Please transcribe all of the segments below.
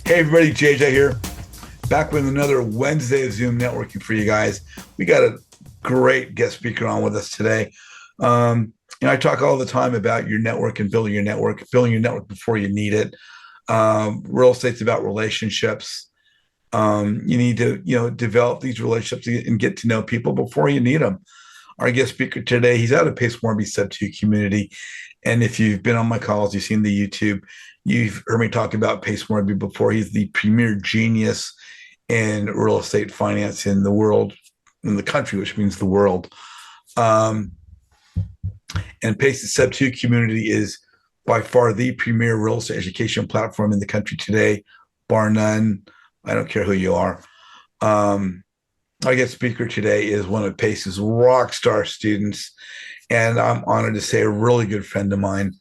Hey everybody, JJ here. Back with another Wednesday of Zoom networking for you guys. We got a great guest speaker on with us today. I talk all the time about your network and building your network before you need it. Real estate's about relationships. You need to, develop these relationships and get to know people before you need them. Our guest speaker today, he's out of Pace Morby Sub 2 community. And if you've been on my calls, you've seen the YouTube, you've heard me talk about Pace Morby before. He's the premier genius in real estate finance in the world, in the country, which means the world. And Pace's Sub 2 community is by far the premier real estate education platform in the country today, bar none. I don't care who you are. Our guest speaker today is one of Pace's rock star students, and I'm honored to say a really good friend of mine.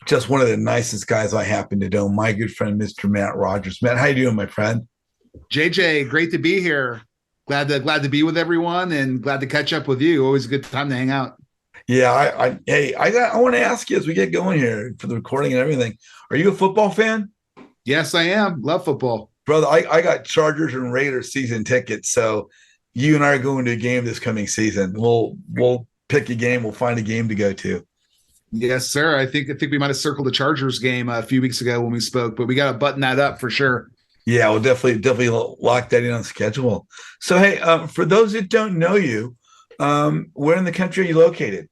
Just one of the nicest guys I happen to know, my good friend, Mr. Matt Rogers. Matt, how you doing, my friend? JJ, great to be here. Glad to be with everyone and glad to catch up with you. Always a good time to hang out. Yeah, I want to ask you as we get going here for the recording and everything. Are you a football fan? Yes, I am. Love football. Brother, I got Chargers and Raiders season tickets, so you and I are going to a game this coming season. We'll pick a game. We'll find a game to go to. Yes, sir. I think we might have circled the Chargers game a few weeks ago when we spoke, but we got to button that up for sure. Yeah, we'll definitely lock that in on schedule. So, hey, for those that don't know you, where in the country are you located?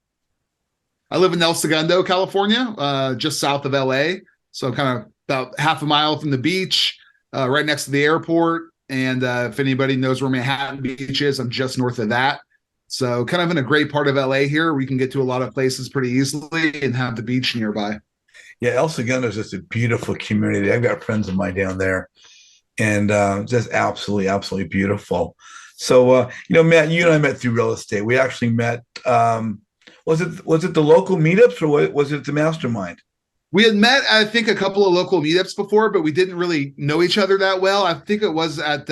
I live in El Segundo, California, just south of LA. So kind of about half a mile from the beach, right next to the airport. And if anybody knows where Manhattan Beach is, I'm just north of that. So kind of in a great part of LA here. We can get to a lot of places pretty easily and have the beach nearby. Yeah, El Segundo is just a beautiful community. I've got friends of mine down there, and just absolutely beautiful. So, Matt, you and I met through real estate. We actually met. Was it the local meetups or was it the mastermind? We had met, I think, a couple of local meetups before, but we didn't really know each other that well. I think it was at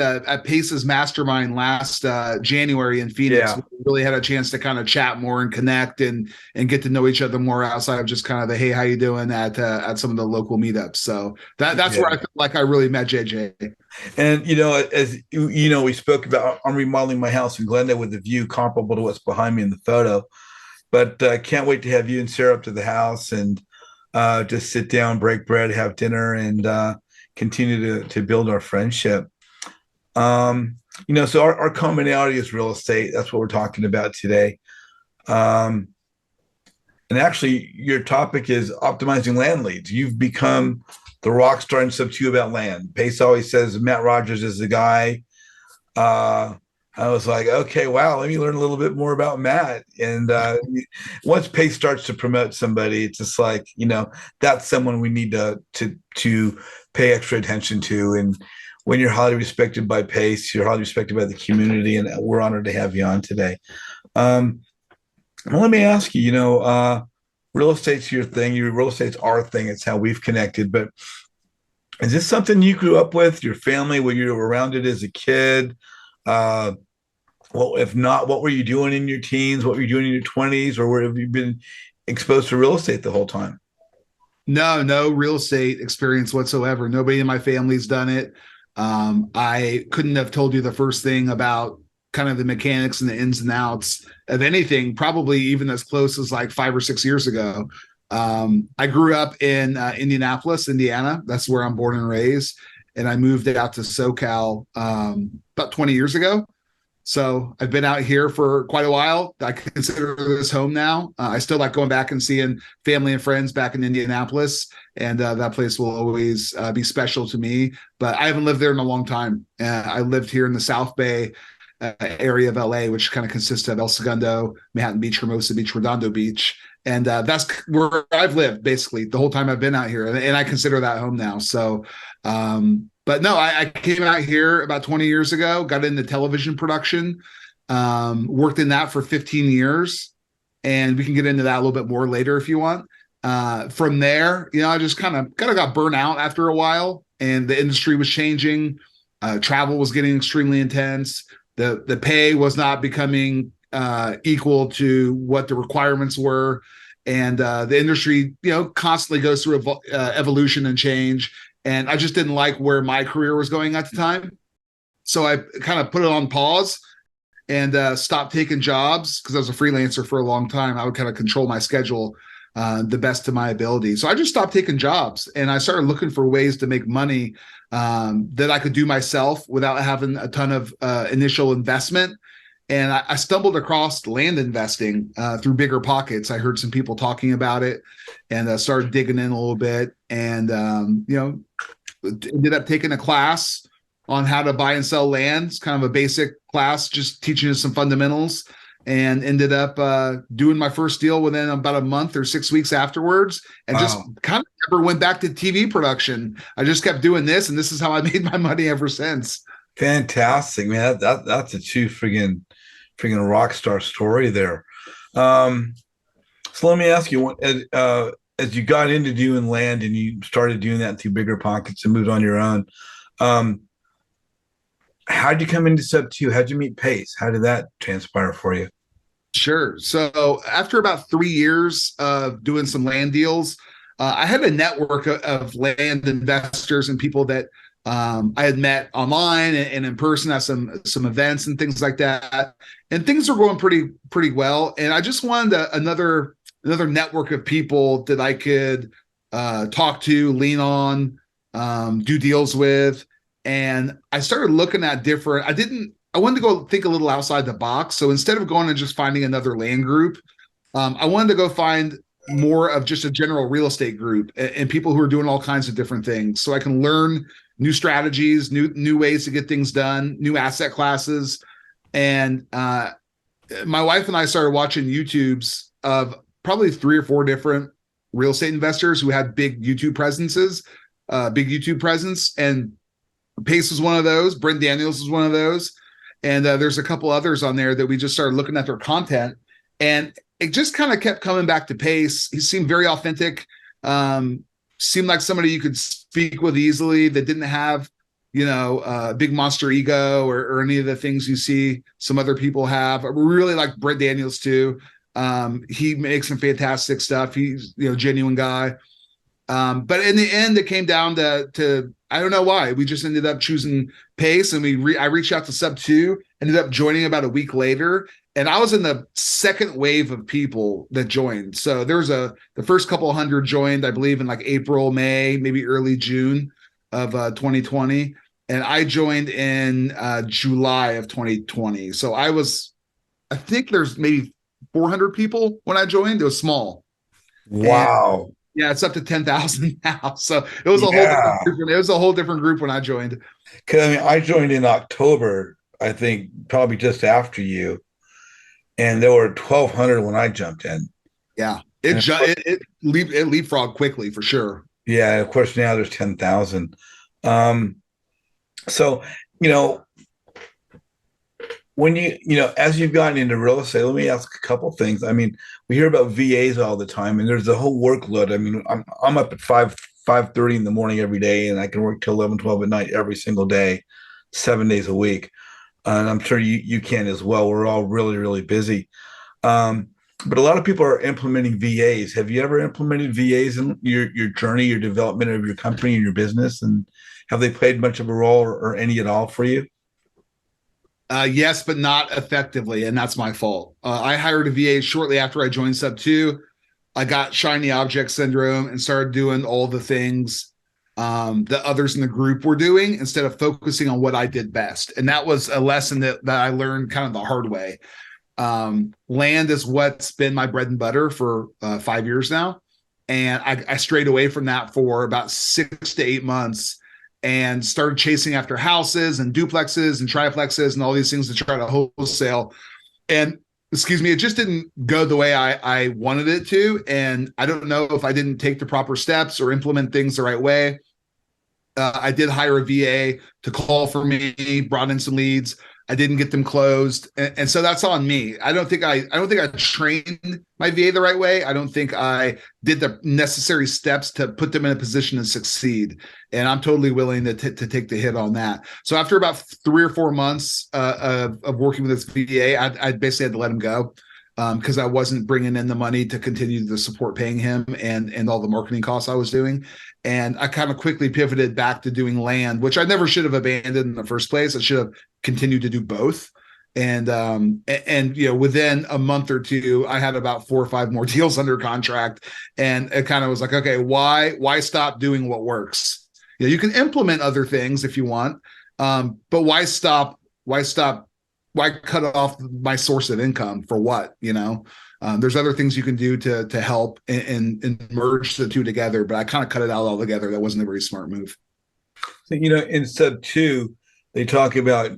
Pace's Mastermind last January in Phoenix. Yeah. We really had a chance to kind of chat more and connect and get to know each other more outside of just kind of the hey, how you doing at some of the local meetups. So that's where I feel like I really met JJ. And as we spoke about, I'm remodeling my house in Glendale with a view comparable to what's behind me in the photo. But can't wait to have you and Sarah up to the house and just sit down, break bread, have dinner, and continue to build our friendship. So our commonality is real estate. That's what we're talking about today. And actually, your topic is optimizing land leads. You've become the rock star in Sub 2 about land. Pace always says Matt Rogers is the guy. I was like, okay, wow, let me learn a little bit more about Matt. And once Pace starts to promote somebody, it's just like, that's someone we need to pay extra attention to. And when you're highly respected by Pace, you're highly respected by the community, and we're honored to have you on today. Well, let me ask you, real estate's your thing. Real estate's our thing. It's how we've connected. But is this something you grew up with, your family, when you were around it as a kid? Well, if not, what were you doing in your teens? What were you doing in your 20s? Or where have you been exposed to real estate the whole time? No real estate experience whatsoever. Nobody in my family's done it. I couldn't have told you the first thing about kind of the mechanics and the ins and outs of anything, probably even as close as like 5 or 6 years ago. I grew up in Indianapolis, Indiana. That's where I'm born and raised. And I moved out to SoCal about 20 years ago. So I've been out here for quite a while. I consider this home now. I still like going back and seeing family and friends back in Indianapolis, and that place will always be special to me. But I haven't lived there in a long time. I lived here in the South Bay area of LA, which kind of consists of El Segundo, Manhattan Beach, Hermosa Beach, Redondo Beach. And that's where I've lived basically the whole time I've been out here. And I consider that home now. So, but no, I came out here about 20 years ago, got into television production, worked in that for 15 years. And we can get into that a little bit more later if you want. From there, I just kind of got burnt out after a while, and the industry was changing. Travel was getting extremely intense. The pay was not becoming equal to what the requirements were. and the industry, constantly goes through evolution and change. And I just didn't like where my career was going at the time. So I kind of put it on pause and stopped taking jobs because I was a freelancer for a long time. I would kind of control my schedule the best of my ability. So I just stopped taking jobs and I started looking for ways to make money that I could do myself without having a ton of initial investment. And I stumbled across land investing through Bigger Pockets. I heard some people talking about it and started digging in a little bit, and ended up taking a class on how to buy and sell land. It's kind of a basic class, just teaching us some fundamentals, and ended up doing my first deal within about a month or 6 weeks afterwards, and just kind of never went back to TV production. I just kept doing this, and this is how I made my money ever since. Fantastic, man. That's a true friggin' rock star story there. So let me ask you, as you got into doing land and you started doing that through Bigger Pockets and moved on your own, how'd you come into Sub 2? How'd you meet Pace? How did that transpire for you? Sure. So after about 3 years of doing some land deals, I had a network of land investors and people that I had met online and in person at some events and things like that. And things were going pretty well. And I just wanted another network of people that I could talk to, lean on, do deals with. And I started looking at I wanted to go think a little outside the box. So instead of going and just finding another land group, I wanted to go find more of just a general real estate group and people who are doing all kinds of different things, so I can learn new strategies, new ways to get things done, new asset classes. And my wife and I started watching YouTubes of probably 3 or 4 different real estate investors who had big YouTube presence. And Pace was one of those. Brent Daniels was one of those. And there's a couple others on there that we just started looking at their content. And it just kind of kept coming back to Pace. He seemed very authentic. Seemed like somebody you could speak with easily, that didn't have, a big monster ego or any of the things you see some other people have. I really like Brent Daniels too. He makes some fantastic stuff. He's, genuine guy. But in the end, it came down to I don't know why. We just ended up choosing Pace, and I reached out to Sub 2, ended up joining about a week later. And I was in the second wave of people that joined. So there was the first couple hundred joined, I believe, in like April, May, maybe early June of 2020. And I joined in July of 2020. So I think there's maybe 400 people when I joined. It was small. Wow. And, yeah, it's up to 10,000 now. So it was a whole different group when I joined. Because I joined in October, I think, probably just after you. And there were 1,200 when I jumped in. Yeah, it leapfrogged quickly for sure. Yeah, of course now there's 10,000. So when as you've gotten into real estate, let me ask a couple things. I mean, we hear about VAs all the time, and there's a whole workload. I mean, I'm up at 5:30 in the morning every day, and I can work till 11, 12 at night every single day, 7 days a week. And I'm sure you can as well. We're all really, really busy. But a lot of people are implementing VAs. Have you ever implemented VAs in your journey, your development of your company and your business? And have they played much of a role or any at all for you? Yes, but not effectively. And that's my fault. I hired a VA shortly after I joined Sub 2. I got shiny object syndrome and started doing all the things that others in the group were doing instead of focusing on what I did best. And that was a lesson that I learned kind of the hard way. Land is what's been my bread and butter for 5 years now. And I strayed away from that for about 6 to 8 months and started chasing after houses and duplexes and triplexes and all these things to try to wholesale. And it just didn't go the way I wanted it to. And I don't know if I didn't take the proper steps or implement things the right way. I did hire a VA to call for me, brought in some leads. I didn't get them closed. And so that's on me. I don't think I trained my VA the right way. I don't think I did the necessary steps to put them in a position to succeed. And I'm totally willing to take the hit on that. So after about 3 or 4 months of working with this VA, I basically had to let him go. because I wasn't bringing in the money to continue to support paying him and all the marketing costs I was doing. And I kind of quickly pivoted back to doing land, which I never should have abandoned in the first place. I should have continued to do both. And within a month or two, I had about 4 or 5 more deals under contract, and it kind of was like, okay, why stop doing what works? You can implement other things if you want, but why stop? Why cut off my source of income for what? There's other things you can do to help and merge the two together, but I kind of cut it out altogether. That wasn't a very smart move. So, in step 2, they talk about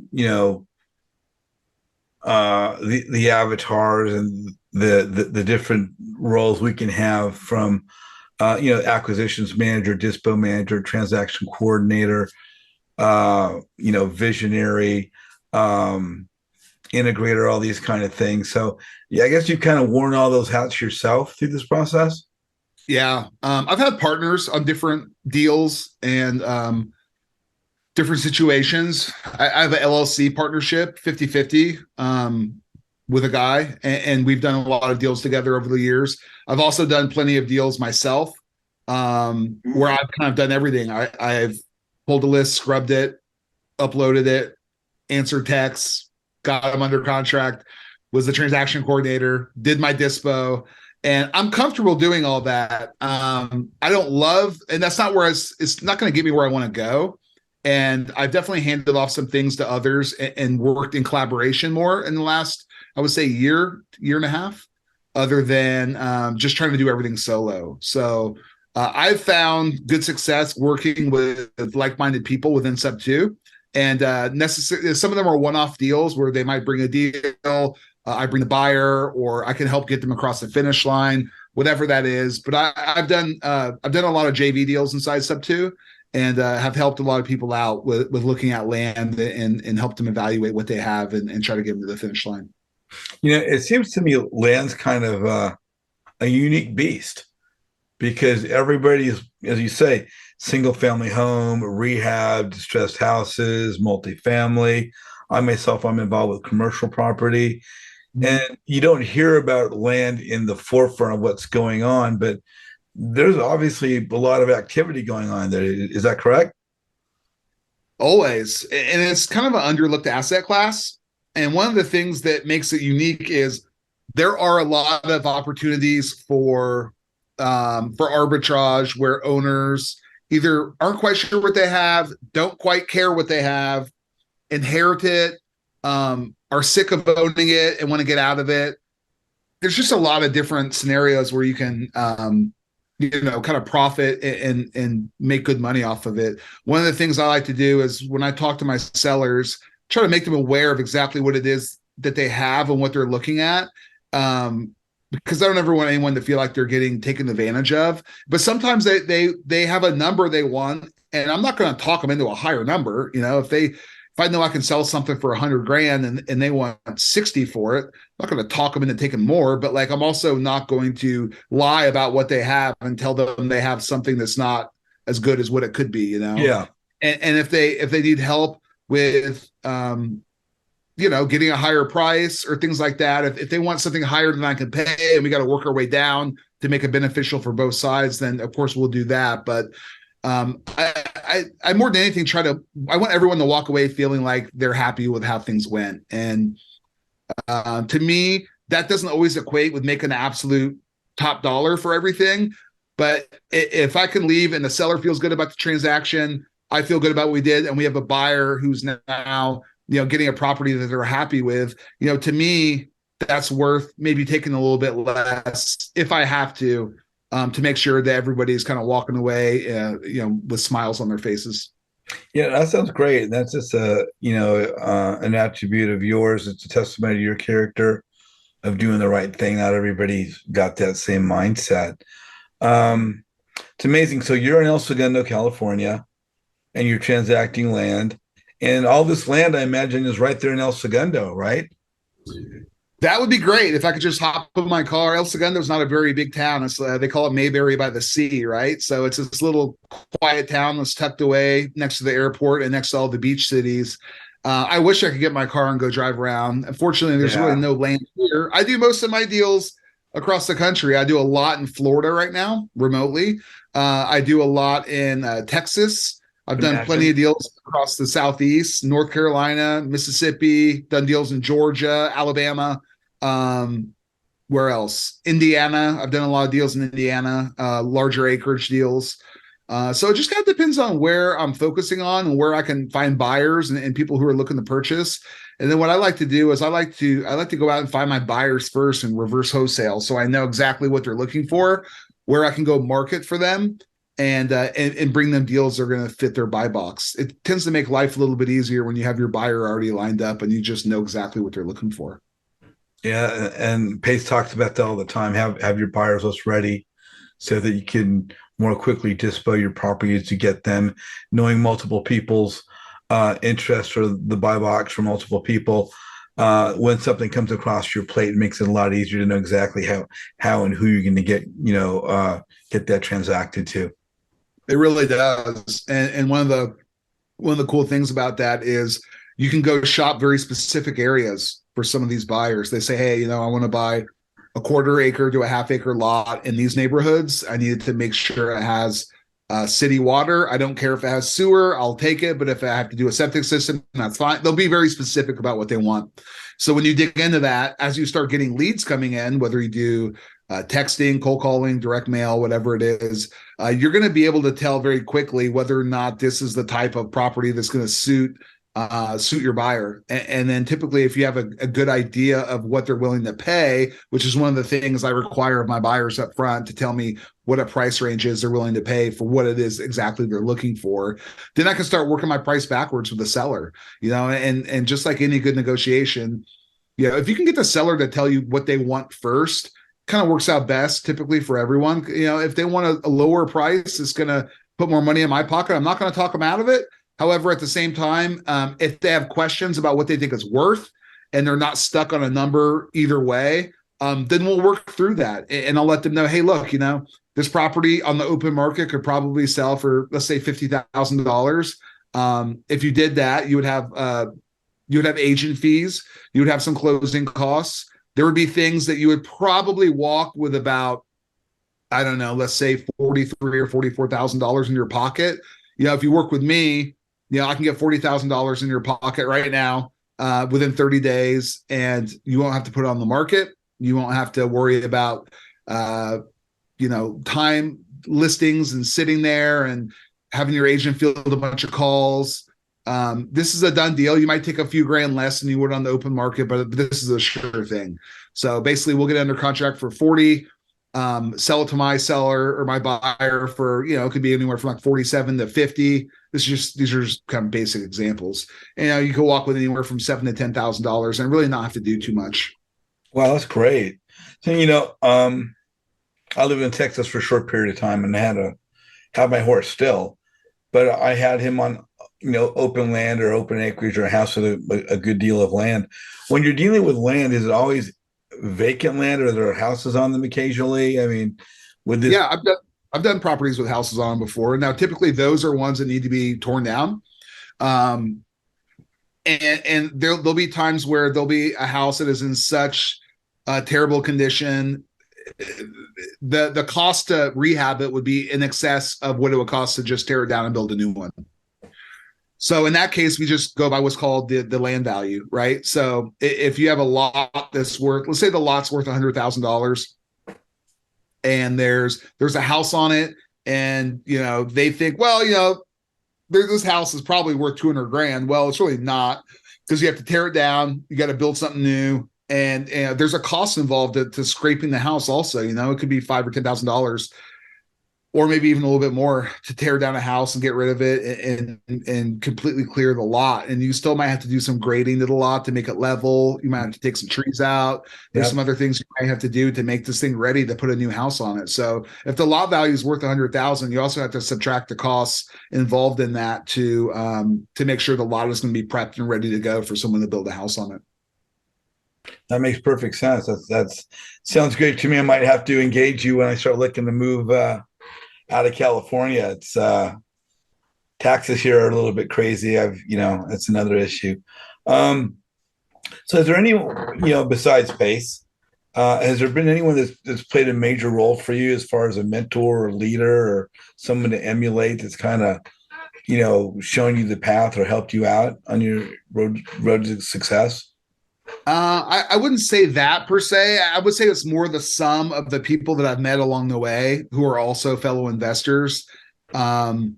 the avatars and the different roles we can have, from acquisitions manager, dispo manager, transaction coordinator, visionary, integrator, all these kind of things. So yeah, I guess you've kind of worn all those hats yourself through this process. Yeah. I've had partners on different deals and different situations. I have an LLC partnership, 50-50, with a guy, and we've done a lot of deals together over the years. I've also done plenty of deals myself, where I've kind of done everything. I've pulled a list, scrubbed it, uploaded it, answered texts, got them under contract, was the transaction coordinator, did my dispo, and I'm comfortable doing all that. I don't love, and that's not where it's not going to get me where I want to go. And I've definitely handed off some things to others and worked in collaboration more in the last, I would say, year and a half, other than just trying to do everything solo. So I've found good success working with like-minded people within Sub 2. And necessarily, some of them are one-off deals where they might bring a deal, I bring the buyer, or I can help get them across the finish line, whatever that is. But I've done a lot of JV deals inside Sub 2. And have helped a lot of people out with looking at land and helped them evaluate what they have and try to get them to the finish line. It seems to me land's kind of a unique beast, because everybody is, as you say, single family home, rehab, distressed houses, multifamily. I'm involved with commercial property, and you don't hear about land in the forefront of what's going on, but there's obviously a lot of activity going on there. Is that correct? Always. And it's kind of an underlooked asset class. And one of the things that makes it unique is there are a lot of opportunities for arbitrage, where owners either aren't quite sure what they have, don't quite care what they have, inherit it, are sick of owning it and want to get out of it. There's just a lot of different scenarios where you can kind of profit and make good money off of it. One of the things I like to do is, when I talk to my sellers, try to make them aware of exactly what it is that they have and what they're looking at. Because I don't ever want anyone to feel like they're getting taken advantage of. But sometimes they have a number they want, and I'm not going to talk them into a higher number. If I know I can sell something for $100,000 and they want 60 for it, I'm not going to talk them into taking more, but I'm also not going to lie about what they have and tell them they have something that's not as good as what it could be, Yeah. And if they need help with, getting a higher price or things like that, if they want something higher than I can pay and we got to work our way down to make it beneficial for both sides, then of course we'll do that. But I more than anything I want everyone to walk away feeling like they're happy with how things went. And to me, that doesn't always equate with making an absolute top dollar for everything. But if I can leave and the seller feels good about the transaction, I feel good about what we did, and we have a buyer who's now, getting a property that they're happy with, to me, that's worth maybe taking a little bit less if I have to make sure that everybody's kind of walking away, with smiles on their faces. Yeah, that sounds great. That's just an attribute of yours. It's a testimony to your character of doing the right thing. Not everybody's got that same mindset. It's amazing. So you're in El Segundo, California, and you're transacting land, and all this land, I imagine, is right there in El Segundo, right? That would be great if I could just hop in my car. El Segundo is not a very big town. It's they call it Mayberry by the Sea, right? So it's this little quiet town that's tucked away next to the airport and next to all the beach cities. I wish I could get my car and go drive around. Unfortunately, there's really no land here. I do most of my deals across the country. I do a lot in Florida right now, remotely. I do a lot in Texas. I've done plenty of deals across the Southeast, North Carolina, Mississippi, done deals in Georgia, Alabama. Where else? Indiana. I've done a lot of deals in Indiana, larger acreage deals. So it just kind of depends on where I'm focusing on and where I can find buyers and people who are looking to purchase. And then what I like to do is I like to go out and find my buyers first and reverse wholesale, so I know exactly what they're looking for, where I can go market for them, and bring them deals that are going to fit their buy box. It tends to make life a little bit easier when you have your buyer already lined up and you just know exactly what they're looking for. Yeah, and Pace talks about that all the time. Have your buyers list ready so that you can more quickly display your properties to get them, knowing multiple people's interest or the buy box for multiple people. When something comes across your plate, it makes it a lot easier to know exactly how and who you're going to get that transacted to. It really does. And one of the cool things about that is you can go shop very specific areas for some of these buyers. They say, hey, I want to buy a quarter acre to a half acre lot in these neighborhoods. I needed to make sure it has city water. I don't care if it has sewer, I'll take it. But if I have to do a septic system, that's fine. They'll be very specific about what they want. So when you dig into that, as you start getting leads coming in, whether you do texting, cold calling, direct mail, whatever it is, you're going to be able to tell very quickly whether or not this is the type of property that's going to suit your buyer. And then typically, if you have a good idea of what they're willing to pay, which is one of the things I require of my buyers up front, to tell me what a price range is they're willing to pay for what it is exactly they're looking for, then I can start working my price backwards with the seller. And just like any good negotiation, if you can get the seller to tell you what they want first, kind of works out best typically for everyone. If they want a lower price, it's going to put more money in my pocket. I'm not going to talk them out of it. However, at the same time, if they have questions about what they think it's worth and they're not stuck on a number either way, then we'll work through that. And I'll let them know, hey, look, this property on the open market could probably sell for, let's say, $50,000. If you did that, you would have agent fees. You would have some closing costs. There would be things that you would probably walk with about, I don't know, let's say $43,000 or $44,000 in your pocket. If you work with me, I can get $40,000 in your pocket right now within 30 days, and you won't have to put it on the market. You won't have to worry about, time listings and sitting there and having your agent field a bunch of calls. This is a done deal. You might take a few grand less than you would on the open market, but this is a sure thing. So basically, we'll get under contract for 40. Sell it to my seller or my buyer for, it could be anywhere from like 47 to 50. These are just kind of basic examples. And you can walk with anywhere from $7,000 to $10,000 and really not have to do too much. Wow, that's great. So, I lived in Texas for a short period of time and I had to have my horse still, but I had him on, open land or open acreage or a house with a good deal of land. When you're dealing with land, is it always vacant land or are there houses on them occasionally? I mean, with this, I've done properties with houses on them before. Now, typically those are ones that need to be torn down. And there'll be times where there'll be a house that is in such terrible condition. The cost to rehab it would be in excess of what it would cost to just tear it down and build a new one. So in that case, we just go by what's called the land value, right? So if you have a lot that's worth, let's say the lot's worth $100,000 and there's a house on it and, they think, well, this house is probably worth 200 grand. Well, it's really not, because you have to tear it down. You got to build something new. And there's a cost involved to scraping the house also. It could be $5,000 or $10,000 or maybe even a little bit more to tear down a house and get rid of it and completely clear the lot. And you still might have to do some grading to the lot to make it level. You might have to take some trees out. There's some other things you might have to do to make this thing ready to put a new house on it. So if the lot value is worth $100,000, you also have to subtract the costs involved in that to make sure the lot is going to be prepped and ready to go for someone to build a house on it. That makes perfect sense. That's sounds great to me. I might have to engage you when I start looking to move out of California. It's taxes here are a little bit crazy. That's another issue. Um, so is there any, besides Pace, has there been anyone that's played a major role for you as far as a mentor or leader or someone to emulate that's kind of, shown you the path or helped you out on your road to success? I wouldn't say that per se. I would say it's more the sum of the people that I've met along the way who are also fellow investors. Um,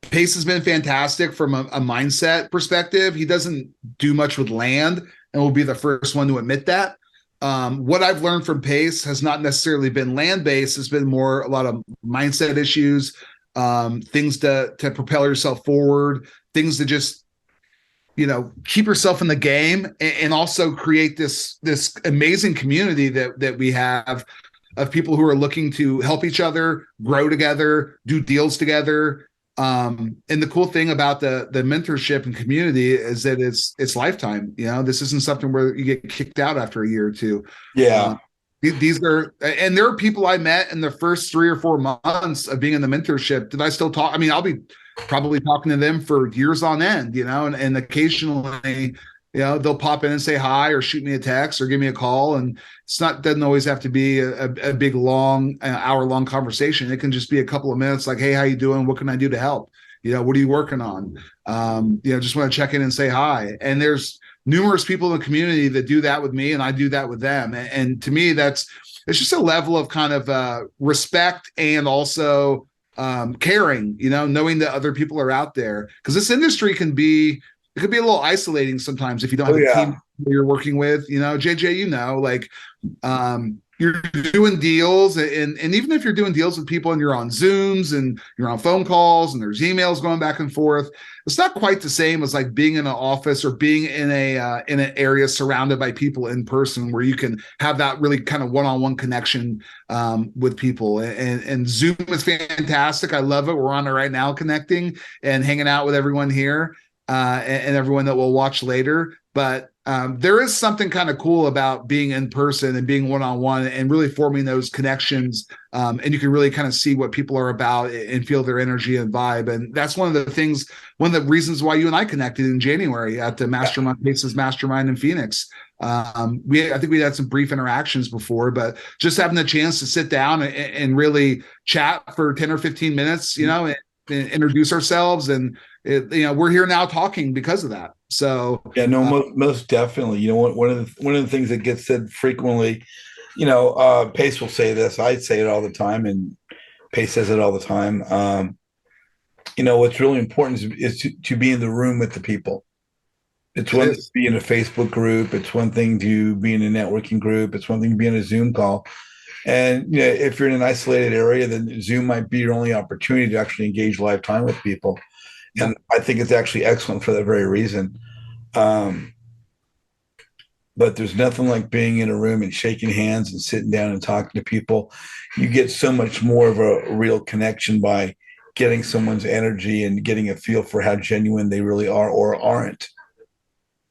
Pace has been fantastic from a mindset perspective. He doesn't do much with land, and will be the first one to admit that. What I've learned from Pace has not necessarily been land based. It's been more a lot of mindset issues, things to propel yourself forward, things to just keep yourself in the game, and also create this amazing community that we have of people who are looking to help each other grow together, do deals together. And the cool thing about the mentorship and community is that it's lifetime. This isn't something where you get kicked out after a year or two. Yeah. These are, and there are people I met in the first 3 or 4 months of being in the mentorship that I still talk. I mean, I'll be probably talking to them for years on end, and occasionally, they'll pop in and say hi or shoot me a text or give me a call. And doesn't always have to be a big, long, hour-long conversation. It can just be a couple of minutes like, hey, how you doing? What can I do to help? What are you working on? Just want to check in and say hi. And there's numerous people in the community that do that with me, and I do that with them. And to me, it's just a level of kind of respect and also caring, knowing that other people are out there, because this industry could be a little isolating sometimes if you don't have a team you're working with. JJ, like you're doing deals, and even if you're doing deals with people and you're on Zooms and you're on phone calls and there's emails going back and forth, it's not quite the same as like being in an office or being in an area surrounded by people in person, where you can have that really kind of one-on-one connection with people. And Zoom is fantastic. I love it. We're on it right now, connecting and hanging out with everyone here, and everyone that will watch later. But there is something kind of cool about being in person and being one-on-one and really forming those connections. And you can really kind of see what people are about and feel their energy and vibe. And that's one of the reasons why you and I connected in January at the Mastermind Paces Mastermind in Phoenix. I think we had some brief interactions before, but just having the chance to sit down and really chat for 10 or 15 minutes, and introduce ourselves. And we're here now talking because of that. So yeah, no, most definitely. One of the things that gets said frequently, Pace will say this. I say it all the time, and Pace says it all the time. What's really important is to be in the room with the people. It's one thing to be in a Facebook group. It's one thing to be in a networking group. It's one thing to be in a Zoom call. And if you're in an isolated area, then Zoom might be your only opportunity to actually engage lifetime with people. And I think it's actually excellent for that very reason. But there's nothing like being in a room and shaking hands and sitting down and talking to people. You get so much more of a real connection by getting someone's energy and getting a feel for how genuine they really are or aren't.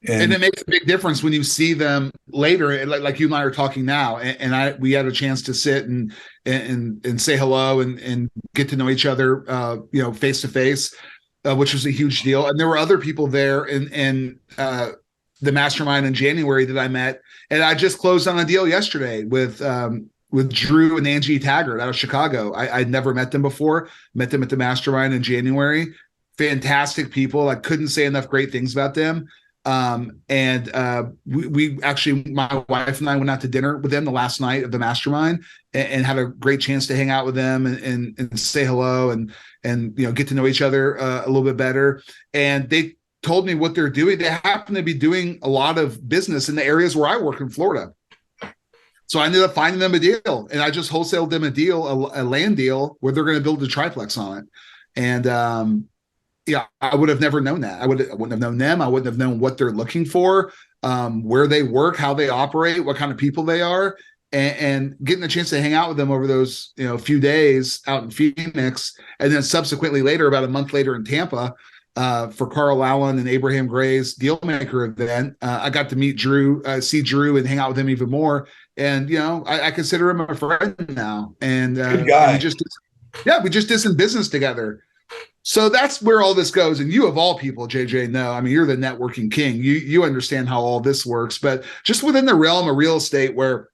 And it makes a big difference when you see them later, like you and I are talking now, and we had a chance to sit and say hello and get to know each other, face to face, which was a huge deal. And there were other people there in the mastermind in January that I met, and I just closed on a deal yesterday with Drew and Angie Taggart out of Chicago. I'd never met them before. Met them at the mastermind in January. Fantastic people. I couldn't say enough great things about them. We actually, my wife and I went out to dinner with them the last night of the mastermind and had a great chance to hang out with them and say hello and get to know each other a little bit better. And they told me what they're doing. They happen to be doing a lot of business in the areas where I work in Florida. So I ended up finding them a deal, and I just wholesaled them a deal, a land deal where they're going to build a triplex on it. And, I would have never known that. I wouldn't have known them. I wouldn't have known what they're looking for, where they work, how they operate, what kind of people they are, and getting a chance to hang out with them over those, few days out in Phoenix. And then subsequently later, about a month later in Tampa, for Carl Allen and Abraham Gray's Dealmaker event, I got to meet Drew, see Drew and hang out with him even more. And, I consider him a friend now. And, good guy. We just did some business together. So that's where all this goes. And you, of all people, JJ, know, I mean, you're the networking king. You understand how all this works, but just within the realm of real estate, where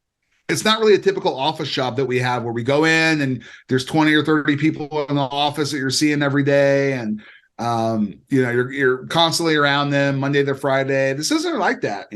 it's not really a typical office job that we have, where we go in and there's 20 or 30 people in the office that you're seeing every day. And, you're constantly around them Monday to Friday. This isn't like that,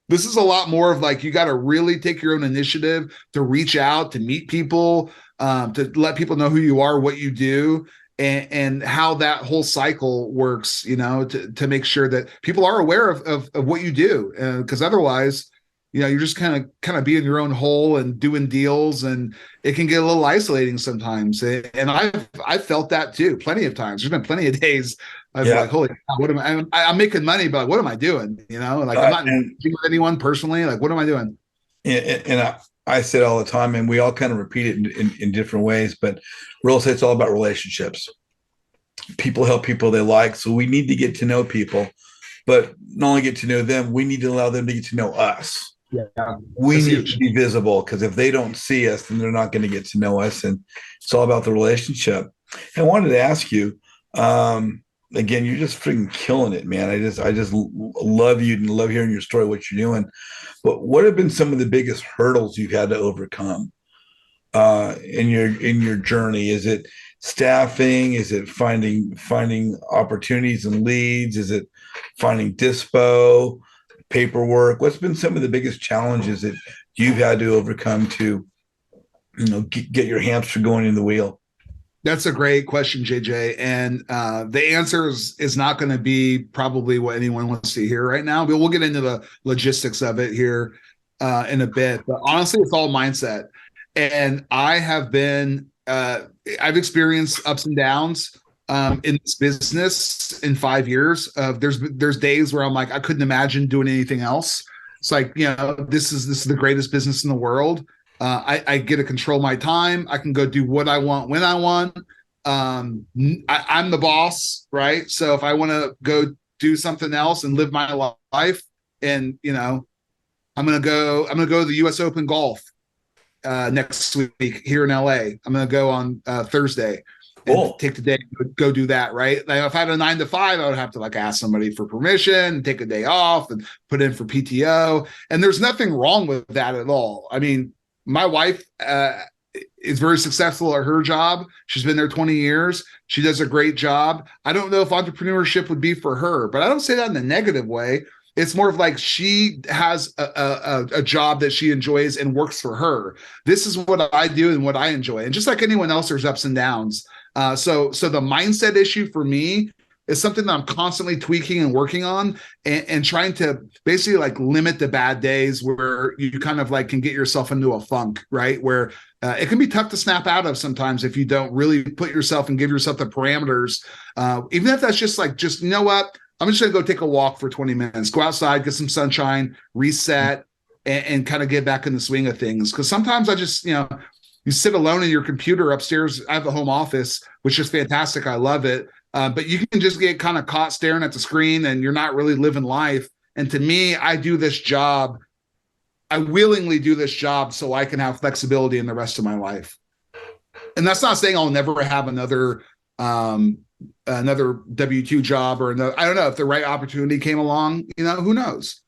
This is a lot more of like, you got to really take your own initiative to reach out, to meet people, to let people know who you are, what you do, and how that whole cycle works, to make sure that people are aware of what you do. Because otherwise, you're just kind of being your own hole and doing deals, and it can get a little isolating sometimes. And I've felt that too, plenty of times. There's been plenty of days I've been like, holy cow, what am I'm making money, but what am I doing? Like I'm not dealing with anyone personally. Like, what am I doing? And I say it all the time, and we all kind of repeat it in different ways, but real estate's all about relationships. People help people they like. So we need to get to know people, but not only get to know them, we need to allow them to get to know us. Yeah. We need to be visible, because if they don't see us, then they're not going to get to know us. And it's all about the relationship. And I wanted to ask you, again, you're just freaking killing it, man. I just love you and love hearing your story, what you're doing. But what have been some of the biggest hurdles you've had to overcome in your journey? Is it staffing? Is it finding opportunities and leads? Is it finding dispo, paperwork? What's been some of the biggest challenges that you've had to overcome to, get your hamster going in the wheel? That's a great question, JJ. And the answer is not going to be probably what anyone wants to hear right now, but we'll get into the logistics of it here in a bit. But honestly, it's all mindset. And I've experienced ups and downs in this business in 5 years. There's days where I'm like, I couldn't imagine doing anything else. It's like, this is the greatest business in the world. I get to control my time. I can go do what I want when I want. I'm the boss, right? So if I want to go do something else and live my life, and I'm gonna go to the U.S. Open golf next week here in LA. I'm gonna go on Thursday and take the day to go do that, right? Like if I had a 9 to 5, I would have to like ask somebody for permission, take a day off, and put in for PTO. And there's nothing wrong with that at all. I mean, my wife is very successful at her job. She's been there 20 years. She does a great job. I don't know if entrepreneurship would be for her, but I don't say that in a negative way. It's more of like she has a job that she enjoys and works for her. This is what I do and what I enjoy. And just like anyone else, there's ups and downs. So the mindset issue for me is something that I'm constantly tweaking and working on, and trying to basically like limit the bad days where you kind of like can get yourself into a funk, right? Where it can be tough to snap out of sometimes if you don't really put yourself and give yourself the parameters. Even if that's just you know what? I'm just going to go take a walk for 20 minutes, go outside, get some sunshine, reset, and kind of get back in the swing of things. Because sometimes I just, you sit alone in your computer upstairs. I have a home office, which is fantastic. I love it. But you can just get kind of caught staring at the screen and you're not really living life. And to me, I willingly do this job so I can have flexibility in the rest of my life. And that's not saying I'll never have another W-2 job or another, I don't know, if the right opportunity came along, who knows?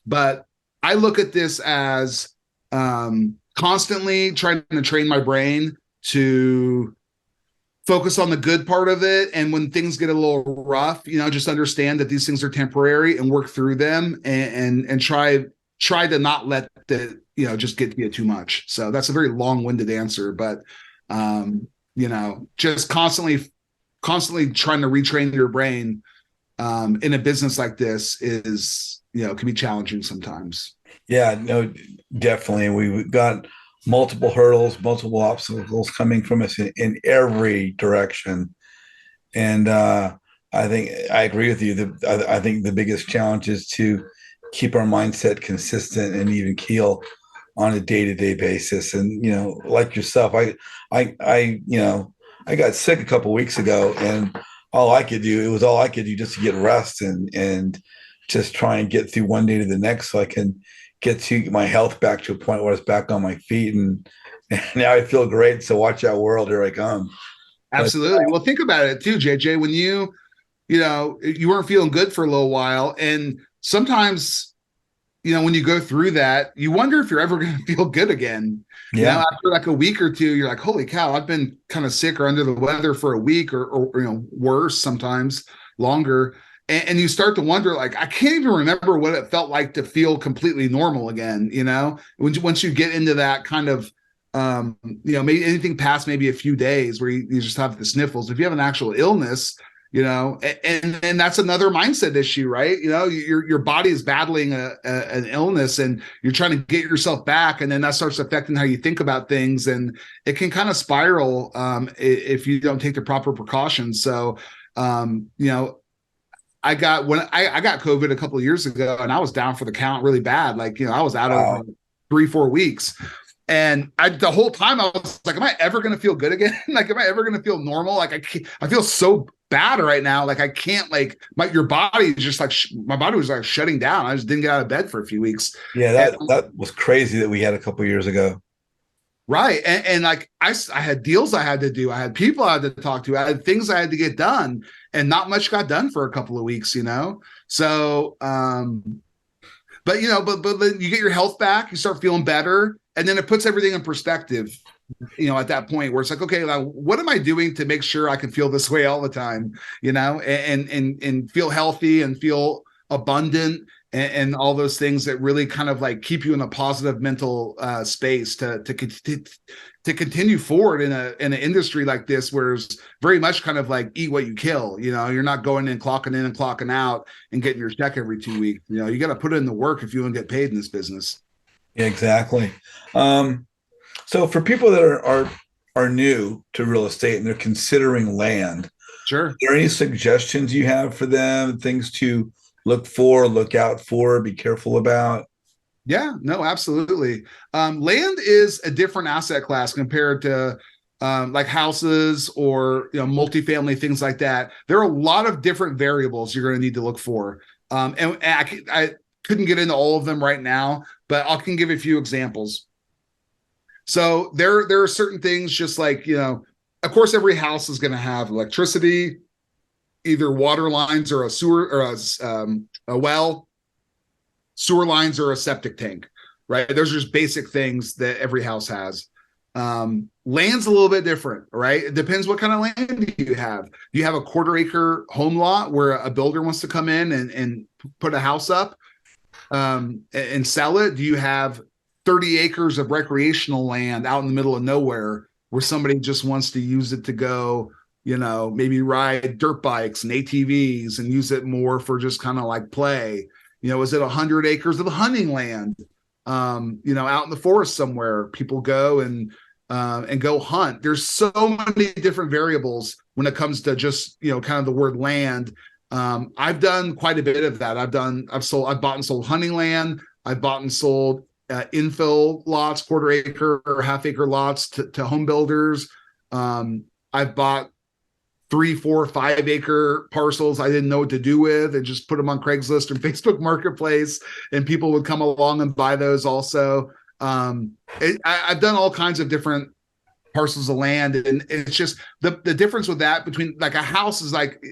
But I look at this as constantly trying to train my brain to focus on the good part of it. And when things get a little rough, just understand that these things are temporary and work through them, and try to not let the, just get to you too much. So that's a very long-winded answer, but just constantly trying to retrain your brain in a business like this is, can be challenging sometimes. Yeah, no, definitely. We've got multiple hurdles, multiple obstacles coming from us in every direction. And I think I agree with you. I think the biggest challenge is to keep our mindset consistent and even keel on a day-to-day basis. And, like yourself, I got sick a couple of weeks ago, and all I could do just to get rest and just try and get through one day to the next, so I can get to my health back to a point where it's back on my feet. And now I feel great. So watch out, world, here I come. Absolutely. Well, think about it too, JJ. When you weren't feeling good for a little while, and sometimes, when you go through that, you wonder if you're ever going to feel good again. Yeah. After like a week or two, you're like, holy cow, I've been kind of sick or under the weather for a week or worse, sometimes longer. And you start to wonder, like, I can't even remember what it felt like to feel completely normal again. Once you get into that kind of, maybe anything past maybe a few days where you just have the sniffles. If you have an actual illness, and that's another mindset issue, right? Your body is battling an illness, and you're trying to get yourself back, and then that starts affecting how you think about things, and it can kind of spiral if you don't take the proper precautions. So, I got COVID a couple of years ago, and I was down for the count really bad. Like, I was out of 3-4 weeks. And the whole time I was like, am I ever going to feel good again? Like, am I ever going to feel normal? Like, I feel so bad right now. Like, I can't, like, your body is just like, my body was like shutting down. I just didn't get out of bed for a few weeks. Yeah. That was crazy that we had a couple of years ago. Right. And like, I had deals I had to do. I had people I had to talk to. I had things I had to get done, and not much got done for a couple of weeks, So, but then you get your health back, you start feeling better. And then it puts everything in perspective, at that point where it's like, okay, now what am I doing to make sure I can feel this way all the time, and feel healthy and feel abundant and all those things that really kind of like keep you in a positive mental space to continue forward in an industry like this, where it's very much kind of like eat what you kill. You're not going in and clocking out and getting your check every 2 weeks. You got to put in the work if you want to get paid in this business. Yeah, exactly. So for people that are new to real estate and they're considering land, sure, are there any suggestions you have for them, things to look for, look out for, be careful about? Yeah, no, absolutely. Land is a different asset class compared to like houses or multifamily, things like that. There are a lot of different variables you're going to need to look for, and I couldn't get into all of them right now, but I can give a few examples. So there are certain things, just like, of course, every house is going to have electricity, either water lines or a sewer or a well, sewer lines or a septic tank, right? Those are just basic things that every house has. Land's a little bit different, right? It depends what kind of land you have. Do you have a 1/4 acre home lot where a builder wants to come in and put a house up and sell it? Do you have 30 acres of recreational land out in the middle of nowhere where somebody just wants to use it to go, maybe ride dirt bikes and ATVs and use it more for just kind of like play? Is it 100 acres of hunting land, out in the forest somewhere people go and go hunt? There's so many different variables when it comes to just, kind of the word land. I've done quite a bit of that. I've bought and sold hunting land. I've bought and sold infill lots, 1/4 acre or 1/2 acre lots to home builders. I've bought 3, 4, 5 acre parcels I didn't know what to do with, and just put them on Craigslist and Facebook Marketplace, and people would come along and buy those also. I've done all kinds of different parcels of land, and it's just the difference with that between like a house is like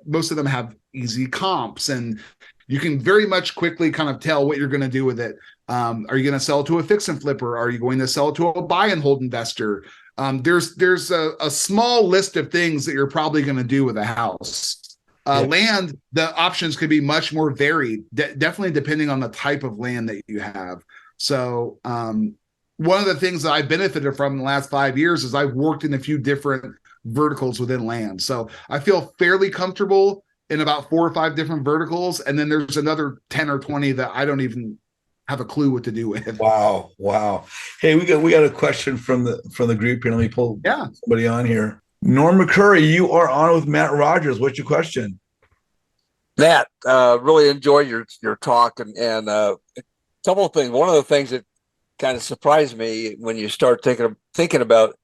most of them have easy comps, and you can very much quickly kind of tell what you're going to do with it. Are you going to sell it to a fix and flipper? Are you going to sell it to a buy and hold investor? There's a small list of things that you're probably going to do with a house. Land, the options could be much more varied, definitely depending on the type of land that you have. So one of the things that I benefited from in the last 5 years is I've worked in a few different verticals within land. So I feel fairly comfortable in about 4 or 5 different verticals. And then there's another 10 or 20 that I don't even have a clue what to do with. Wow. Hey, we got a question from the group here. Let me pull somebody on here. Norm McCurry, you are on with Matt Rogers. What's your question? Matt, really enjoyed your talk, and a couple of things. One of the things that kind of surprised me when you start thinking about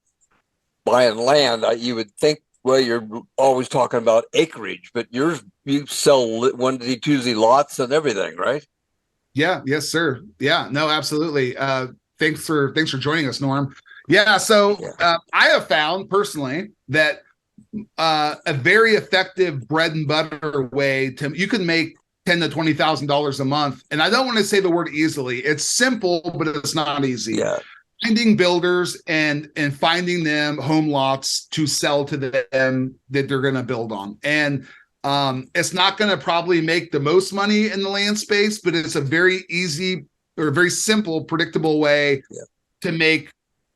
buying land, you would think, well, you're always talking about acreage, but you sell onesie twosie lots and everything, right? Yeah. Yes, sir. Yeah. No, absolutely. Thanks for joining us, Norm. Yeah. So I have found personally that a very effective bread and butter way to, you can make $10,000 to $20,000 a month. And I don't want to say the word easily. It's simple, but it's not easy. Yeah. Finding builders and finding them home lots to sell to them that they're going to build on. And it's not going to probably make the most money in the land space, but it's a very easy or very simple, predictable way to make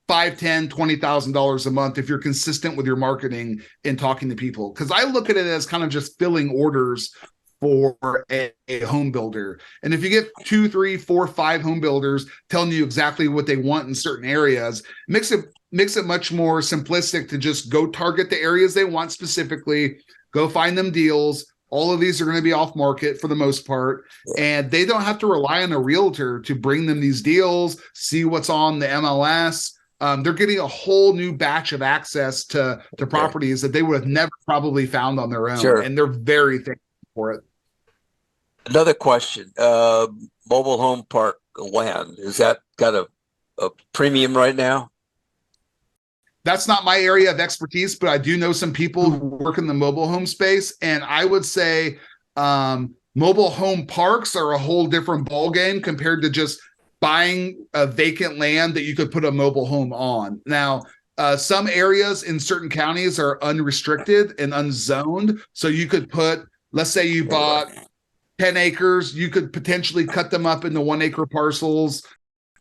$5,000, $10,000, $20,000 a month if you're consistent with your marketing and talking to people. Because I look at it as kind of just filling orders for a home builder. And if you get 2, 3, 4, 5 home builders telling you exactly what they want in certain areas, it makes it much more simplistic to just go target the areas they want specifically, go find them deals. All of these are going to be off market for the most part, and they don't have to rely on a realtor to bring them these deals, see what's on the MLS. They're getting a whole new batch of access to properties that they would have never probably found on their own. Sure. And they're very thankful for it. Another question, mobile home park land, is that got a premium right now? That's not my area of expertise, but I do know some people who work in the mobile home space. And I would say mobile home parks are a whole different ballgame compared to just buying a vacant land that you could put a mobile home on. Now, some areas in certain counties are unrestricted and unzoned. So you could put, let's say you bought 10 acres, you could potentially cut them up into 1 acre parcels.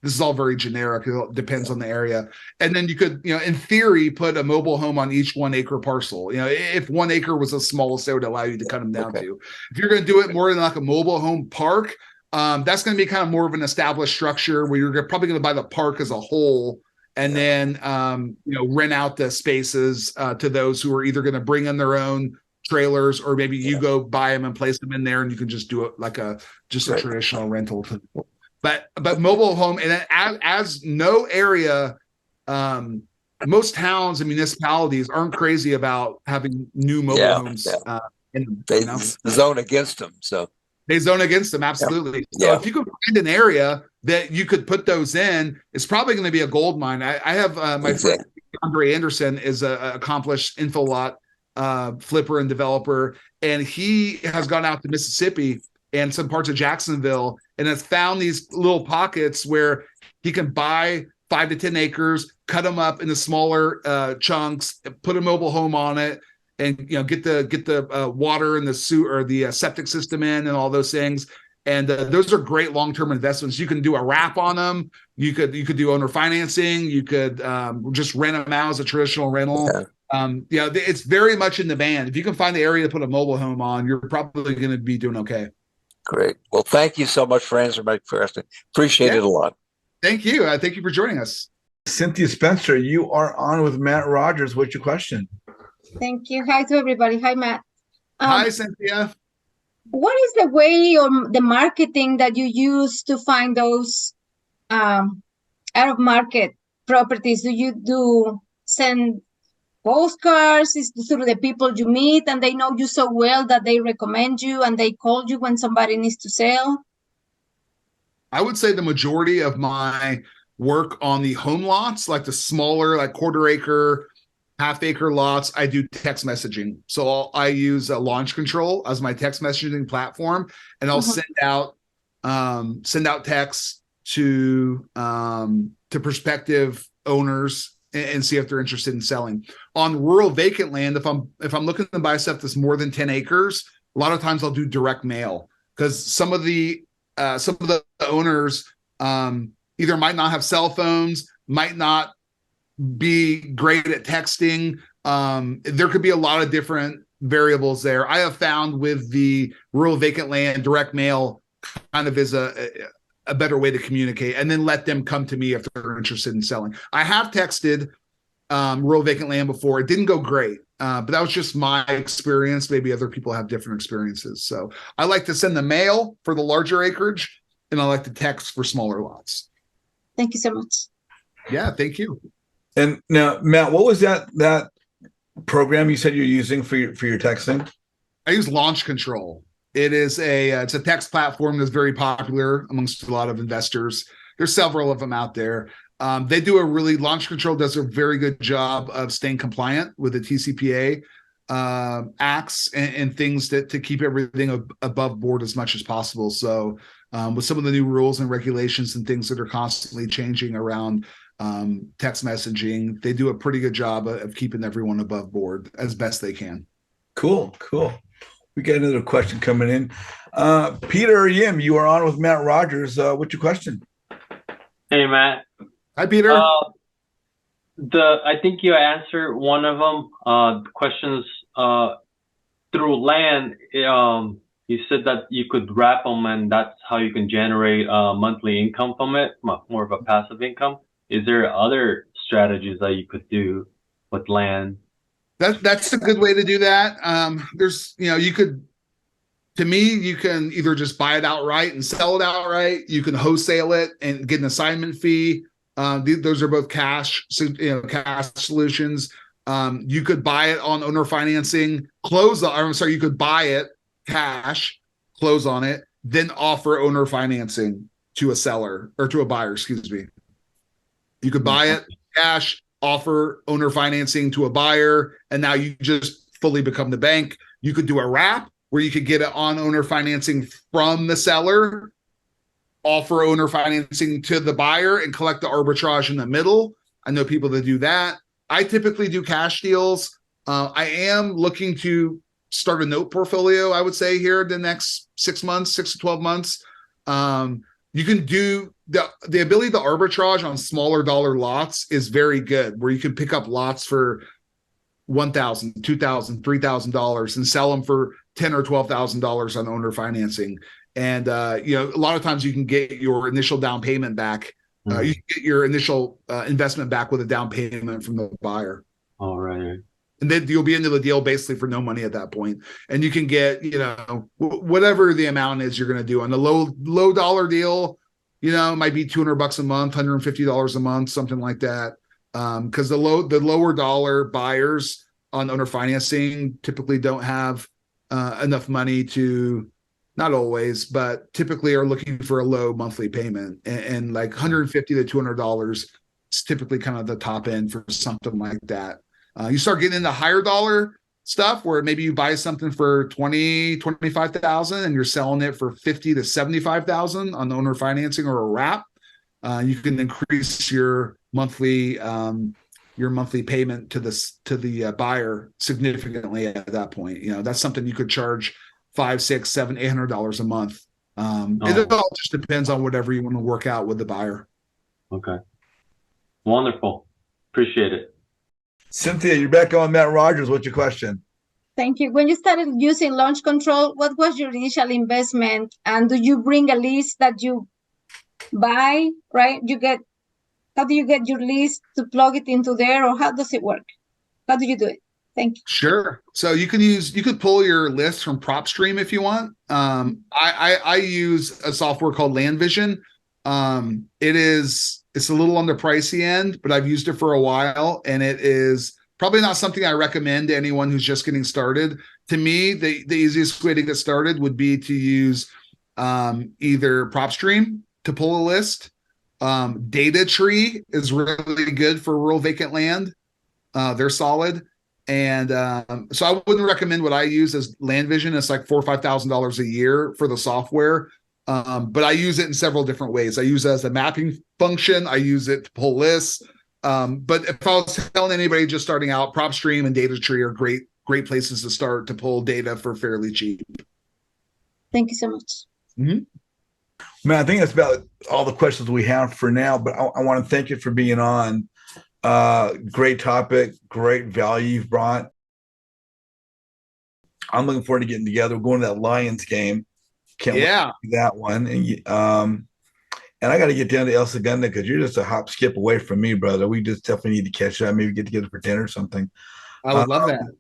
This is all very generic. It depends on the area. And then you could, in theory, put a mobile home on each 1 acre parcel. If 1 acre was the smallest, they would allow you to cut them down to. If you're going to do it more than like a mobile home park, that's going to be kind of more of an established structure where you're probably going to buy the park as a whole and then, rent out the spaces to those who are either going to bring in their own trailers, or maybe you go buy them and place them in there and you can just do it like a traditional rental. But mobile home, and as no area, most towns and municipalities aren't crazy about having new mobile homes. They zone against them, so they zone against them, absolutely. So if you could find an area that you could put those in, it's probably going to be a gold mine. I have my friend Andre Anderson is an accomplished info-lot flipper and developer, and he has gone out to Mississippi and some parts of Jacksonville and has found these little pockets where he can buy 5 to 10 acres, cut them up into smaller chunks, put a mobile home on it, and get the water and the sewer or the septic system in and all those things. And those are great long-term investments. You can do a wrap on them. You could do owner financing. You could just rent them out as a traditional rental. It's very much in demand. If you can find the area to put a mobile home on, you're probably going to be doing okay. Great. Well, thank you so much for answering my question. Appreciate it a lot. Thank you. Thank you for joining us. Cynthia Spencer, you are on with Matt Rogers. What's your question? Thank you. Hi to everybody. Hi, Matt. Hi, Cynthia. What is the way or the marketing that you use to find those out of market properties? Do you send postcards? Is it through the people you meet and they know you so well that they recommend you and they call you when somebody needs to sell? I would say the majority of my work on the home lots, like the smaller, like 1/4 acre, 1/2 acre lots, I do text messaging. So I use Launch Control as my text messaging platform, and I'll send out texts to prospective owners and see if they're interested in selling. On rural vacant land, if I'm looking to buy stuff that's more than 10 acres, a lot of times I'll do direct mail, because some of the owners either might not have cell phones, might not be great at texting. There could be a lot of different variables there. I have found with the rural vacant land, direct mail kind of is a better way to communicate, and then let them come to me if they're interested in selling. I have texted rural vacant land before. It didn't go great, but that was just my experience. Maybe other people have different experiences. So I like to send the mail for the larger acreage, and I like to text for smaller lots. Thank you so much. Yeah, thank you. And now, Matt, what was that program you said you're using for your texting? I use Launch Control. It's a text platform that's very popular amongst a lot of investors. There's several of them out there. They do Launch Control does a very good job of staying compliant with the TCPA acts and things to keep everything above board as much as possible. So with some of the new rules and regulations and things that are constantly changing around text messaging, they do a pretty good job of keeping everyone above board as best they can. Cool. We got another question coming in. Peter Yim, you are on with Matt Rogers. What's your question? Hey, Matt. Hi, Peter. I think you answered one of them. Questions through land. You said that you could wrap them, and that's how you can generate monthly income from it, more of a passive income. Is there other strategies that you could do with land? That's a good way to do that. There's, you can either just buy it outright and sell it outright. You can wholesale it and get an assignment fee. Those are both cash solutions. You could buy it on owner financing, you could buy it cash, close on it, then offer owner financing to a seller or to a buyer, excuse me. You could buy it cash, offer owner financing to a buyer, and now you just fully become the bank. You could do a wrap where you could get it on owner financing from the seller, offer owner financing to the buyer, and collect the arbitrage in the middle. I know people that do that. I typically do cash deals. I am looking to start a note portfolio, I would say, here the next 6 to 12 months. You can do the ability to arbitrage on smaller dollar lots is very good, where you can pick up lots for $1,000, $2,000, $3,000 and sell them for $10,000 or $12,000 on owner financing. And a lot of times you can get your initial down payment back. You can get your initial investment back with a down payment from the buyer. All right. And then you'll be into the deal basically for no money at that point. And you can get, whatever the amount is you're going to do on the low dollar deal, it might be $200 a month, $150 a month, something like that. Because the lower dollar buyers on owner financing typically don't have enough money to, not always, but typically are looking for a low monthly payment, and like $150 to $200 is typically kind of the top end for something like that. You start getting into higher dollar stuff where maybe you buy something for $25,000 and you're selling it for $50,000 to $75,000 on owner financing or a wrap. You can increase your monthly payment to the buyer significantly at that point. That's something you could charge $500, $600, $700, $800 a month. It all just depends on whatever you want to work out with the buyer. Okay. Wonderful. Appreciate it. Cynthia, you're back on Matt Rogers. What's your question? Thank you. When you started using launch control, what was your initial investment? And do you bring a list that you buy, right? How do you get your list to plug it into there, or how does it work? How do you do it? Thank you. Sure. So you could pull your list from PropStream if you want. I use a software called LandVision. It's a little on the pricey end, but I've used it for a while, and it is probably not something I recommend to anyone who's just getting started. To me, the easiest way to get started would be to use either PropStream to pull a list. DataTree is really good for rural vacant land. They're solid. And so I wouldn't recommend what I use as LandVision. It's like $4,000 or $5,000 a year for the software. But I use it in several different ways. I use it as a mapping function. I use it to pull lists. But if I was telling anybody just starting out, PropStream and DataTree are great places to start to pull data for fairly cheap. Thank you so much. Mm-hmm. Man, I think that's about all the questions we have for now, but I want to thank you for being on. Great topic, great value you've brought. I'm looking forward to getting together. We're going to that Lions game. Can't wait to see that one. And I got to get down to El Segundo because you're just a hop, skip away from me, brother. We just definitely need to catch up. Maybe get together for dinner or something. I would love that.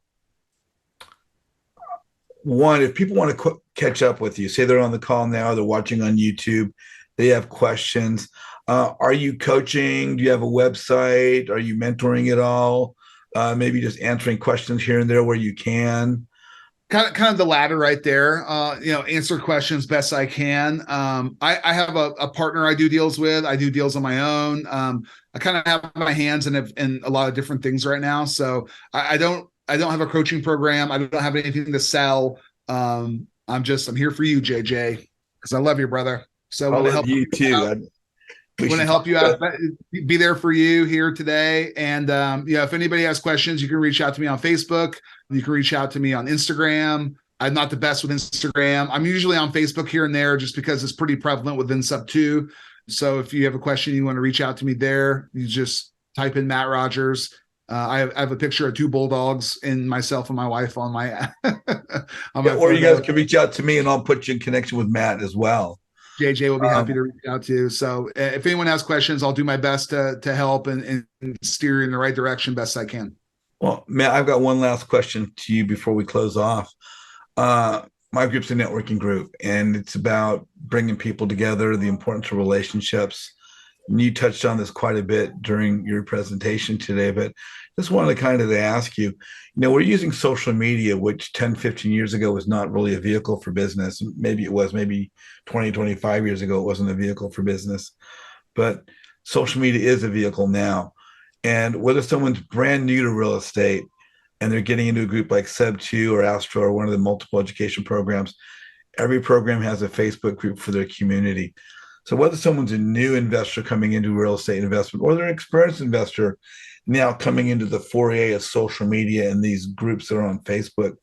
One, if people want to catch up with you, say they're on the call now, they're watching on YouTube, they have questions. Are you coaching? Do you have a website? Are you mentoring at all? Maybe just answering questions here and there where you can. Kind of the latter right there. Answer questions best I can. I have a partner I do deals with. I do deals on my own. I kind of have my hands in a lot of different things right now. So I don't have a coaching program. I don't have anything to sell. I'm here for you, JJ, because I love you, brother. So I want to love help you too. We want to should help you talk out, be there for you here today. And if anybody has questions, you can reach out to me on Facebook. You can reach out to me on Instagram. I'm not the best with Instagram. I'm usually on Facebook here and there just because it's pretty prevalent within Sub 2. So if you have a question, you want to reach out to me there, you just type in Matt Rogers. I have a picture of 2 bulldogs and myself and my wife on my, or you guys can reach out to me and I'll put you in connection with Matt as well. JJ will be happy to reach out to. So if anyone has questions, I'll do my best to help and steer you in the right direction best I can. Well, Matt, I've got one last question to you before we close off. My group's a networking group, and it's about bringing people together, the importance of relationships. And you touched on this quite a bit during your presentation today, but just wanted to kind of ask you, we're using social media, which 10, 15 years ago was not really a vehicle for business. Maybe it was, maybe 20, 25 years ago, it wasn't a vehicle for business, but social media is a vehicle now. And whether someone's brand new to real estate and they're getting into a group like Sub 2 or Astro or one of the multiple education programs, every program has a Facebook group for their community. So whether someone's a new investor coming into real estate investment or they're an experienced investor now coming into the foray of social media and these groups that are on Facebook,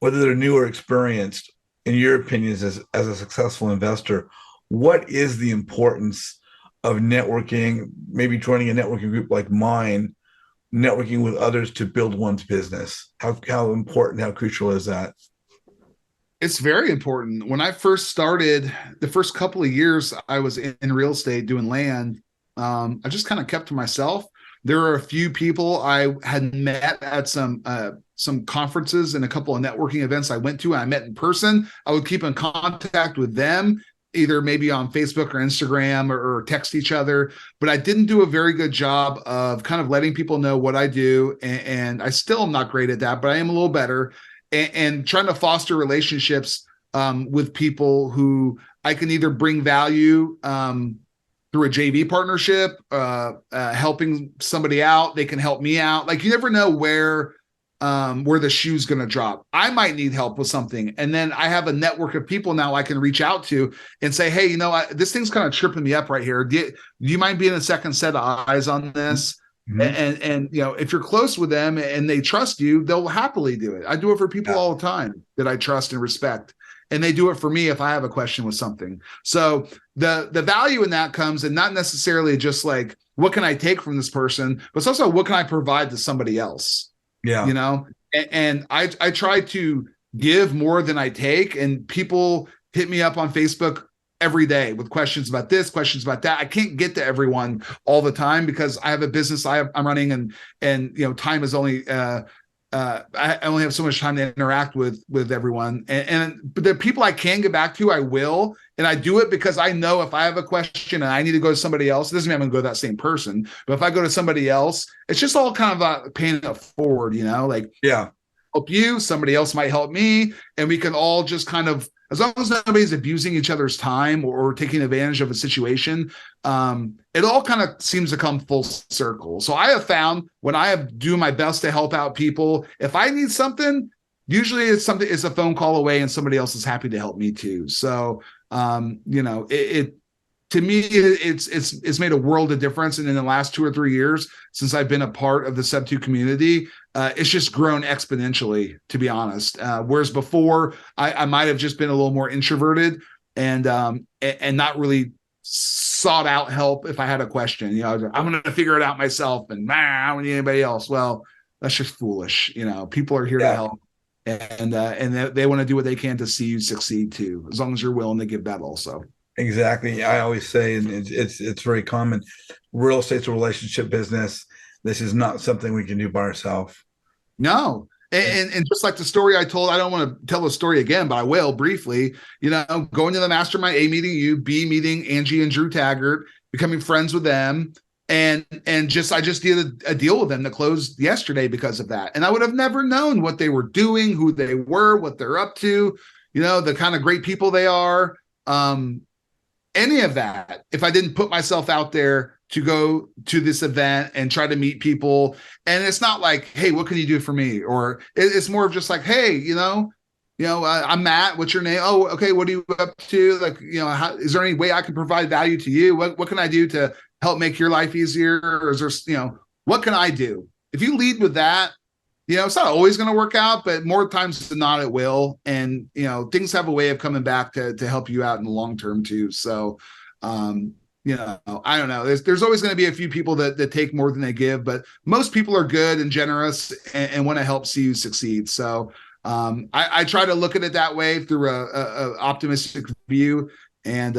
whether they're new or experienced, in your opinions as a successful investor, what is the importance of networking, maybe joining a networking group like mine, networking with others to build one's business? How important, how crucial is that? It's very important. When I first started, the first couple of years I was in real estate doing land, I just kind of kept to myself. There are a few people I had met at some conferences and a couple of networking events I went to, and I met in person. I would keep in contact with them, either maybe on Facebook or Instagram or text each other, but I didn't do a very good job of kind of letting people know what I do. And I still am not great at that, but I am a little better. And trying to foster relationships with people who I can either bring value through a JV partnership, helping somebody out. They can help me out. Like, you never know where the shoe's going to drop. I might need help with something. And then I have a network of people now I can reach out to and say, hey, this thing's kind of tripping me up right here. Do you mind being a second set of eyes on this? Mm-hmm. And if you're close with them and they trust you, they'll happily do it. I do it for people all the time that I trust and respect. And they do it for me if I have a question with something. So the value in that comes, and not necessarily just like, what can I take from this person, but it's also what can I provide to somebody else? Yeah. And I try to give more than I take, and people hit me up on Facebook every day with questions about this, questions about that. I can't get to everyone all the time because I have a business I'm running, and time is only I only have so much time to interact with everyone. But the people I can get back to, I will. And I do it because I know if I have a question and I need to go to somebody else, it doesn't mean I'm going to go to that same person. But if I go to somebody else, it's just all kind of paying it forward, help you, somebody else might help me. And we can all just kind of, as long as nobody's abusing each other's time or taking advantage of a situation, it all kind of seems to come full circle. So I have found when I have do my best to help out people, if I need something, usually it's a phone call away and somebody else is happy to help me too. So, to me, it's made a world of difference. And in the last 2 or 3 years, since I've been a part of the Sub 2 community, it's just grown exponentially, to be honest. Whereas before, I might have just been a little more introverted and not really sought out help if I had a question. I'm going to figure it out myself, and I don't need anybody else. Well, that's just foolish. People are here to help, and they want to do what they can to see you succeed too, as long as you're willing to give that also. Exactly. I always say, and it's very common, real estate's a relationship business. This is not something we can do by ourselves. No. And just like the story I told, I don't want to tell the story again, but I will briefly, going to the mastermind, A, meeting you, B, meeting Angie and Drew Taggart, becoming friends with them, and I just did a deal with them that closed yesterday because of that. And I would have never known what they were doing, who they were, what they're up to, the kind of great people they are. Any of that, if I didn't put myself out there to go to this event and try to meet people. And it's not like, hey, what can you do for me? Or it's more of just like, hey, I'm Matt. What's your name? Oh, okay. What are you up to? Like, is there any way I can provide value to you? What can I do to help make your life easier? Or is there, what can I do? If you lead with that, it's not always going to work out, but more times than not, it will. And, things have a way of coming back to help you out in the long term too. So, I don't know. There's always going to be a few people that take more than they give, but most people are good and generous and want to help see you succeed. So, I try to look at it that way through a optimistic view, and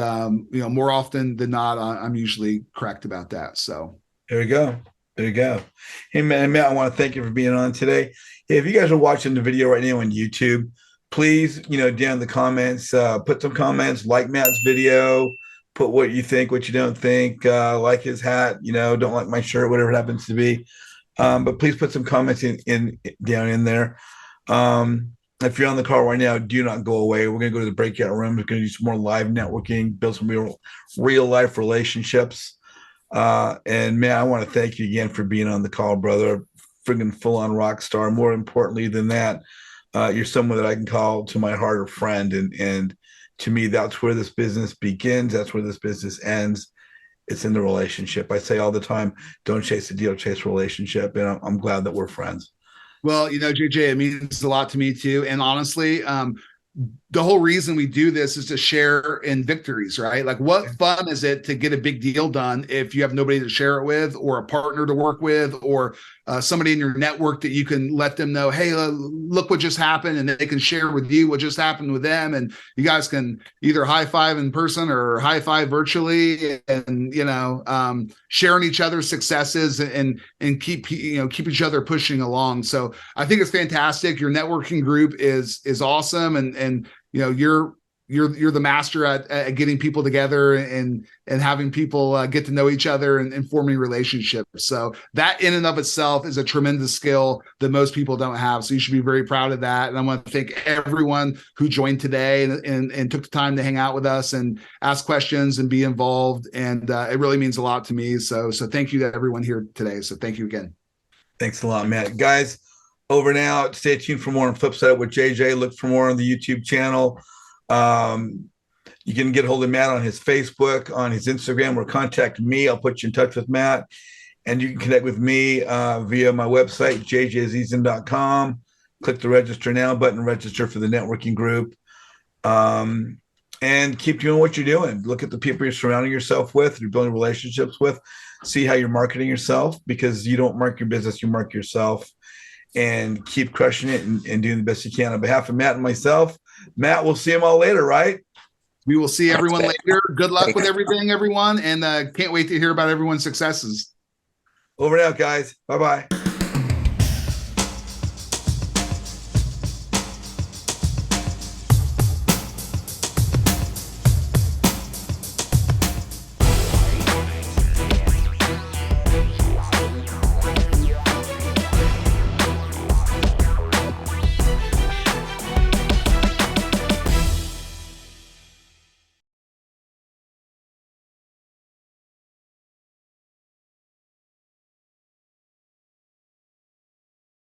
more often than not, I'm usually correct about that. So there you go. Hey, Matt, I want to thank you for being on today. Hey, if you guys are watching the video right now on YouTube, please, down in the comments, put some comments, like Matt's video, put what you think, what you don't think, like his hat, don't like my shirt, whatever it happens to be. But please put some comments in down in there. If you're on the call right now, do not go away. We're going to go to the breakout room. We're going to do some more live networking, build some real life relationships. And man, I want to thank you again for being on the call, brother. Friggin' full on rock star. More importantly than that, you're someone that I can call to my heart a friend. And to me, that's where this business begins. That's where this business ends. It's in the relationship. I say all the time, don't chase the deal, chase a relationship. And I'm glad that we're friends. Well, JJ, it means a lot to me too. And honestly, the whole reason we do this is to share in victories, right? Like, what fun is it to get a big deal done if you have nobody to share it with, or a partner to work with, or somebody in your network that you can let them know, hey, look what just happened, and they can share with you what just happened with them, and you guys can either high five in person or high five virtually, and sharing each other's successes and keep each other pushing along. So I think it's fantastic. Your networking group is awesome, and you're the master at getting people together and having people get to know each other and forming relationships. So that in and of itself is a tremendous skill that most people don't have. So you should be very proud of that. And I want to thank everyone who joined today and took the time to hang out with us and ask questions and be involved. And it really means a lot to me. So thank you to everyone here today. So thank you again. Thanks a lot, Matt. Guys, over and out. Stay tuned for more on Flipside with JJ. Look for more on the YouTube channel. You can get a hold of Matt on his Facebook, on his Instagram, or contact me. I'll put you in touch with Matt. And you can connect with me via my website, jjazizan.com. Click the register now button, register for the networking group. And keep doing what you're doing. Look at the people you're surrounding yourself with, you're building relationships with. See how you're marketing yourself, because you don't mark your business, you mark yourself. And keep crushing it and doing the best you can. On behalf of Matt and myself, Matt, we'll see them all later, right? We will see everyone later. Good luck with everything, everyone. And can't wait to hear about everyone's successes. Over and out, guys. Bye-bye.